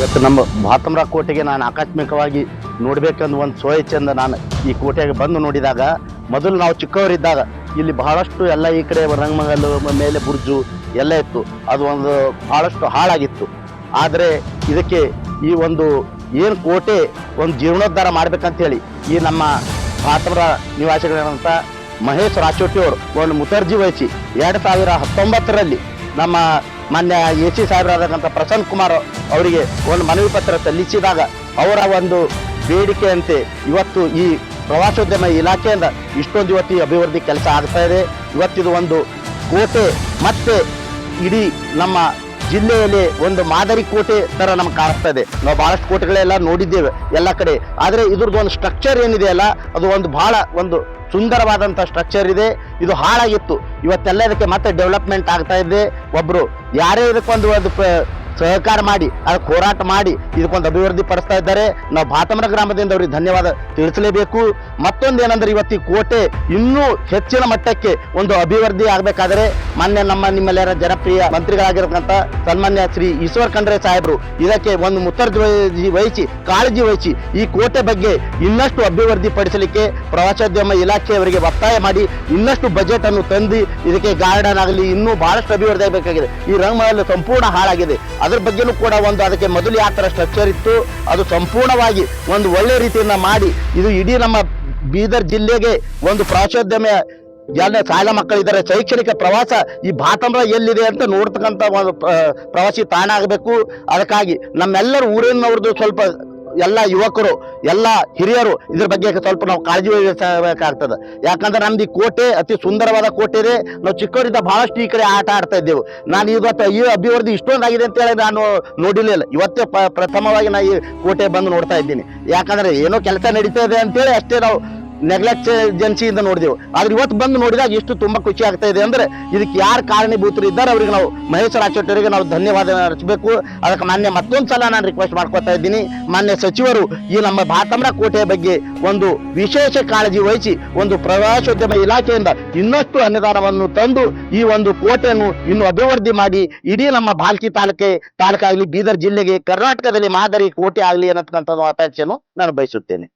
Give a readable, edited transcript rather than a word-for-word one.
ಇವತ್ತು ನಮ್ಮ ಭಾತಮ್ರ ಕೋಟೆಗೆ ನಾನು ಆಕಸ್ಮಿಕವಾಗಿ ನೋಡ್ಬೇಕಂದು ಒಂದು ಸ್ವಇಚ್ಛೆಯಿಂದ ನಾನು ಈ ಕೋಟೆಗೆ ಬಂದು ನೋಡಿದಾಗ, ಮೊದಲು ನಾವು ಚಿಕ್ಕವರಿದ್ದಾಗ ಇಲ್ಲಿ ಬಹಳಷ್ಟು ಎಲ್ಲ ಈ ಕಡೆ ರಂಗಮಹಲ್ ಮೇಲೆ ಬುರ್ಜು ಎಲ್ಲ ಇತ್ತು. ಅದು ಒಂದು ಬಹಳಷ್ಟು ಹಾಳಾಗಿತ್ತು. ಆದರೆ ಇದಕ್ಕೆ ಈ ಒಂದು ಏನು ಕೋಟೆ ಒಂದು ಜೀರ್ಣೋದ್ಧಾರ ಮಾಡ್ಬೇಕಂತ ಹೇಳಿ ಈ ನಮ್ಮ ಭಾತಮ್ರ ನಿವಾಸಿಗಳಂತ ಮಹೇಶ್ ರಾಚೋಟಿ ಅವರು ಒಂದು ಮುತರ್ಜಿ ವಹಿಸಿ 2019ರಲ್ಲಿ ನಮ್ಮ ಮಾನ್ಯ AC ಸಾಹೇಬರಾದಂಥ ಪ್ರಸನ್ನ ಕುಮಾರ್ ಅವರಿಗೆ ಒಂದು ಮನವಿ ಪತ್ರ ಸಲ್ಲಿಸಿದಾಗ ಅವರ ಒಂದು ಬೇಡಿಕೆಯಂತೆ ಇವತ್ತು ಈ ಪ್ರವಾಸೋದ್ಯಮ ಇಲಾಖೆಯಿಂದ ಇಷ್ಟೊಂದು ಇವತ್ತು ಈ ಅಭಿವೃದ್ಧಿ ಕೆಲಸ ಆಗ್ತಾ ಇದೆ. ಇವತ್ತಿದು ಒಂದು ಕೋಟೆ ಮತ್ತೆ ಇಡೀ ನಮ್ಮ ಜಿಲ್ಲೆಯಲ್ಲಿ ಒಂದು ಮಾದರಿ ಕೋಟೆ ತರ ನಮ್ಗೆ ಕಾಣಿಸ್ತಾ ಇದೆ. ನಾವು ಬಹಳಷ್ಟು ಕೋಟೆಗಳೆಲ್ಲ ನೋಡಿದ್ದೇವೆ ಎಲ್ಲ ಕಡೆ. ಆದರೆ ಇದ್ರದ್ದು ಒಂದು ಸ್ಟ್ರಕ್ಚರ್ ಏನಿದೆ ಅಲ್ಲ, ಅದು ಒಂದು ಬಹಳ ಒಂದು ಸುಂದರವಾದಂಥ ಸ್ಟ್ರಕ್ಚರ್ ಇದೆ. ಇದು ಹಾಳಾಗಿತ್ತು, ಇವತ್ತೆಲ್ಲ ಇದಕ್ಕೆ ಮತ್ತೆ ಡೆವಲಪ್ಮೆಂಟ್ ಆಗ್ತಾ ಇದೆ. ಒಬ್ರು ಯಾರೇ ಇದಕ್ಕೊಂದು ಒಂದು ಸಹಕಾರ ಮಾಡಿ ಅದಕ್ಕೆ ಹೋರಾಟ ಮಾಡಿ ಇದಕ್ಕೊಂದು ಅಭಿವೃದ್ಧಿ ಪಡಿಸ್ತಾ ಇದ್ದಾರೆ. ನಾವು ಭಾತಮ್ರ ಗ್ರಾಮದಿಂದ ಅವ್ರಿಗೆ ಧನ್ಯವಾದ ತಿಳಿಸಲೇಬೇಕು. ಮತ್ತೊಂದೇನೆಂದ್ರೆ ಇವತ್ತು ಈ ಕೋಟೆ ಇನ್ನೂ ಹೆಚ್ಚಿನ ಮಟ್ಟಕ್ಕೆ ಒಂದು ಅಭಿವೃದ್ಧಿ ಆಗಬೇಕಾದರೆ ಮಾನ್ಯ ನಿಮ್ಮೆಲ್ಲರ ಜನಪ್ರಿಯ ಮಂತ್ರಿಗಳಾಗಿರತಕ್ಕಂಥ ಸನ್ಮಾನ್ಯ ಶ್ರೀ ಈಶ್ವರ್ ಖಂಡ್ರೆ ಸಾಹೇಬರು ಇದಕ್ಕೆ ಒಂದು ಮುತರ್ಜಿ ವಹಿಸಿ ಕಾಳಜಿ ವಹಿಸಿ ಈ ಕೋಟೆ ಬಗ್ಗೆ ಇನ್ನಷ್ಟು ಅಭಿವೃದ್ಧಿ ಪಡಿಸಲಿಕ್ಕೆ ಪ್ರವಾಸೋದ್ಯಮ ಇಲಾಖೆಯವರಿಗೆ ಒತ್ತಾಯ ಮಾಡಿ ಇನ್ನಷ್ಟು ಬಜೆಟ್ ಅನ್ನು ತಂದು ಇದಕ್ಕೆ ಗಾರ್ಡನ್ ಆಗಲಿ ಇನ್ನೂ ಬಹಳಷ್ಟು ಅಭಿವೃದ್ಧಿ ಆಗಬೇಕಾಗಿದೆ. ಈ ರಂಗಮಹಲ್ ಸಂಪೂರ್ಣ ಹಾಳಾಗಿದೆ. ಅದ್ರ ಬಗ್ಗೆನೂ ಕೂಡ ಒಂದು ಅದಕ್ಕೆ ಮೊದಲು ಯಾವ ಥರ ಸ್ಟ್ರಕ್ಚರ್ ಇತ್ತು ಅದು ಸಂಪೂರ್ಣವಾಗಿ ಒಂದು ಒಳ್ಳೆ ರೀತಿಯಿಂದ ಮಾಡಿ ಇದು ಇಡೀ ನಮ್ಮ ಬೀದರ್ ಜಿಲ್ಲೆಗೆ ಒಂದು ಪ್ರವಾಸೋದ್ಯಮ ಎಲ್ಲ ಶಾಲಾ ಮಕ್ಕಳಿದ್ದಾರೆ, ಶೈಕ್ಷಣಿಕ ಪ್ರವಾಸ ಈ ಭಾತಮ್ರ ಎಲ್ಲಿದೆ ಅಂತ ನೋಡ್ತಕ್ಕಂಥ ಒಂದು ಪ್ರವಾಸಿ ತಾಣ ಆಗಬೇಕು. ಅದಕ್ಕಾಗಿ ನಮ್ಮೆಲ್ಲರೂ ಊರಿನವ್ರದ್ದು ಸ್ವಲ್ಪ ಎಲ್ಲ ಯುವಕರು ಎಲ್ಲ ಹಿರಿಯರು ಇದ್ರ ಬಗ್ಗೆ ಸ್ವಲ್ಪ ನಾವು ಕಾಳಜಿ ವಹಿಸಬೇಕಾಗ್ತದೆ. ಯಾಕಂದ್ರೆ ನಮ್ದು ಈ ಕೋಟೆ ಅತಿ ಸುಂದರವಾದ ಕೋಟೆ ಇದೆ. ನಾವು ಚಿಕ್ಕವರಿಂದ ಬಹಳಷ್ಟು ಈ ಕಡೆ ಆಟ ಆಡ್ತಾ ಇದ್ದೆವು. ನಾನು ಇವತ್ತು ಈ ಅಭಿವೃದ್ಧಿ ಇಷ್ಟೊಂದಾಗಿದೆ ಅಂತ ಹೇಳಿ ನಾನು ನೋಡಿರಲಿಲ್ಲ. ಇವತ್ತೇ ಪ್ರಥಮವಾಗಿ ನಾನು ಈ ಕೋಟೆ ಬಂದು ನೋಡ್ತಾ ಇದ್ದೀನಿ. ಯಾಕಂದ್ರೆ ಏನೋ ಕೆಲಸ ನಡೀತಾ ಇದೆ ಅಂತೇಳಿ ಅಷ್ಟೇ ನಾವು ನೆಗ್ಲೆಕ್ಟೆನ್ಸಿಯಿಂದ ನೋಡಿದೆವು. ಆದ್ರೆ ಇವತ್ತು ಬಂದು ನೋಡಿದಾಗ ಎಷ್ಟು ತುಂಬಾ ಖುಷಿ ಆಗ್ತಾ ಇದೆ ಅಂದ್ರೆ ಇದಕ್ಕೆ ಯಾರು ಕಾರಣೀಭೂತರು ಇದ್ದಾರೆ ಅವರಿಗೆ ನಾವು ಮಹೇಶ್ ರಾಚೋಟಿಯವರಿಗೆ ನಾವು ಧನ್ಯವಾದ ಅರ್ಪಿಸಬೇಕು. ಅದಕ್ಕೆ ಮಾನ್ಯ ಮತ್ತೊಂದು ಸಲ ನಾನು ರಿಕ್ವೆಸ್ಟ್ ಮಾಡ್ಕೊತಾ ಇದ್ದೀನಿ, ಮಾನ್ಯ ಸಚಿವರು ಈ ನಮ್ಮ ಭಾತಮ್ರ ಕೋಟೆಯ ಬಗ್ಗೆ ಒಂದು ವಿಶೇಷ ಕಾಳಜಿ ವಹಿಸಿ ಒಂದು ಪ್ರವಾಸೋದ್ಯಮ ಇಲಾಖೆಯಿಂದ ಇನ್ನಷ್ಟು ಅನುದಾನವನ್ನು ತಂದು ಈ ಒಂದು ಕೋಟೆಯನ್ನು ಇನ್ನು ಅಭಿವೃದ್ಧಿ ಮಾಡಿ ಇಡೀ ನಮ್ಮ ಬಾಲ್ಕಿ ತಾಲೂಕಾಗಲಿ ಬೀದರ್ ಜಿಲ್ಲೆಗೆ ಕರ್ನಾಟಕದಲ್ಲಿ ಮಾದರಿ ಕೋಟೆ ಆಗಲಿ ಅನ್ನತಕ್ಕಂಥ ಅಪೇಕ್ಷೆಯನ್ನು ನಾನು ಬಯಸುತ್ತೇನೆ.